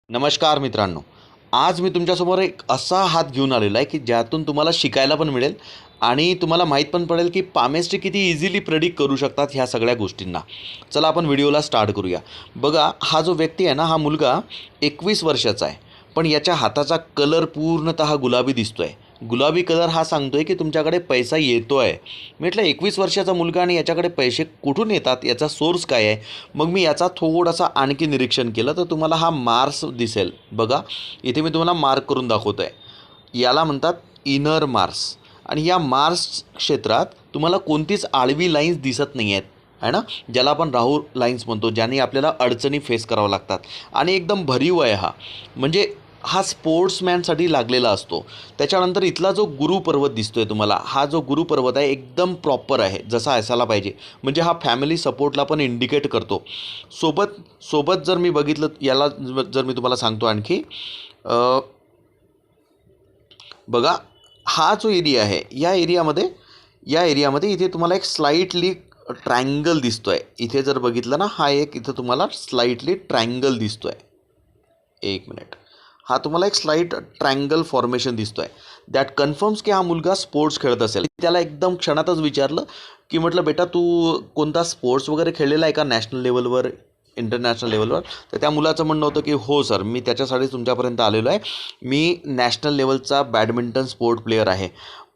नमस्कार मित्रांनो. आज मी तुमच्यासमोर एक असा हात घेऊन आलेला आहे की ज्यातून तुम्हाला शिकायला पण मिळेल आणि तुम्हाला माहीत पण पडेल की पामेस्ट्री किती इझिली प्रेडिक्ट करू शकतात ह्या सगळ्या गोष्टींना. चला आपण व्हिडिओला स्टार्ट करूया. बघा, हा जो व्यक्ती आहे ना, हा मुलगा 21 वर्षाचा आहे, पण याच्या हाताचा कलर पूर्णतः गुलाबी दिसतो आहे. गुलाबी कलर हा सांगतो आहे की तुमच्याकडे पैसा येतो आहे. म्हटलं 21 वर्षाचा मुलगा आणि याच्याकडे पैसे कुठून येतात, याचा सोर्स काय आहे? मग मी याचा थोडासा आणखी निरीक्षण केलं तर तुम्हाला हा मार्स दिसेल. बघा, इथे मी तुम्हाला मार्क करून दाखवतो आहे. याला म्हणतात इनर मार्स. आणि या मार्स क्षेत्रात तुम्हाला कोणतीच आडवी लाईन्स दिसत नाही आहेत, आहे ना, ज्याला आपण राहू लाईन्स म्हणतो, ज्याने आपल्याला अडचणी फेस करावं लागतात. आणि एकदम भरीव आहे हा, म्हणजे हा स्पोर्ट्समॅनसाठी लागलेला असतो. त्याच्यानंतर इथला जो गुरु पर्वत दिसतो आहे तुम्हाला, हा जो गुरु पर्वत आहे एकदम प्रॉपर आहे, जसा असायला पाहिजे. म्हणजे हा फॅमिली सपोर्टला पण इंडिकेट करतो. सोबत सोबत जर मी बघितलं याला, जर मी तुम्हाला सांगतो आणखी, बघा, हा जो एरिया आहे या एरियामध्ये इथे तुम्हाला एक स्लाईटली ट्रायंगल दिसतो आहे. इथे जर बघितलं ना, हा एक इथं तुम्हाला स्लाईटली ट्रायंगल दिसतो आहे. एक मिनिट. हा तुम्हाला एक स्लाईट ट्रायंगल फॉर्मेशन दिसतो आहे. दॅट कन्फर्म्स की हा मुलगा स्पोर्ट्स खेळत असेल. त्याला एकदम क्षणातच विचारलं की म्हटलं, बेटा तू कोणता स्पोर्ट्स वगैरे खेळलेला आहे का नॅशनल लेवलवर, इंटरनॅशनल लेवलवर? तर त्या मुलाचं म्हणणं होतं की हो सर, मी त्याच्यासाठी तुमच्यापर्यंत आलेलो आहे. मी नॅशनल लेवलचा बॅडमिंटन स्पोर्ट प्लेयर आहे.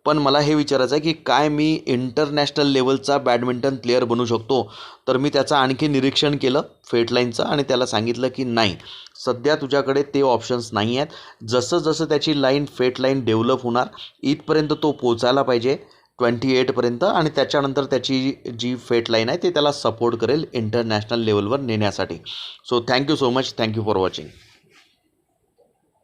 पण मला हे विचारायचं आहे की काय मी इंटरनॅशनल लेवलचा बॅडमिंटन प्लेयर बनू शकतो? तर मी त्याचं आणखी निरीक्षण केलं फेटलाईनचं आणि त्याला सांगितलं की नाही, सध्या तुझ्याकडे ते ऑप्शन्स नाही आहेत. जसं जसं त्याची लाईन फेट लाईन डेव्हलप होणार, इथपर्यंत तो पोचायला पाहिजे 28पर्यंत, आणि त्याच्यानंतर त्याची जी फेट लाईन आहे ते त्याला सपोर्ट करेल इंटरनॅशनल लेवलवर नेण्यासाठी. So thank you so much. Thank you for watching.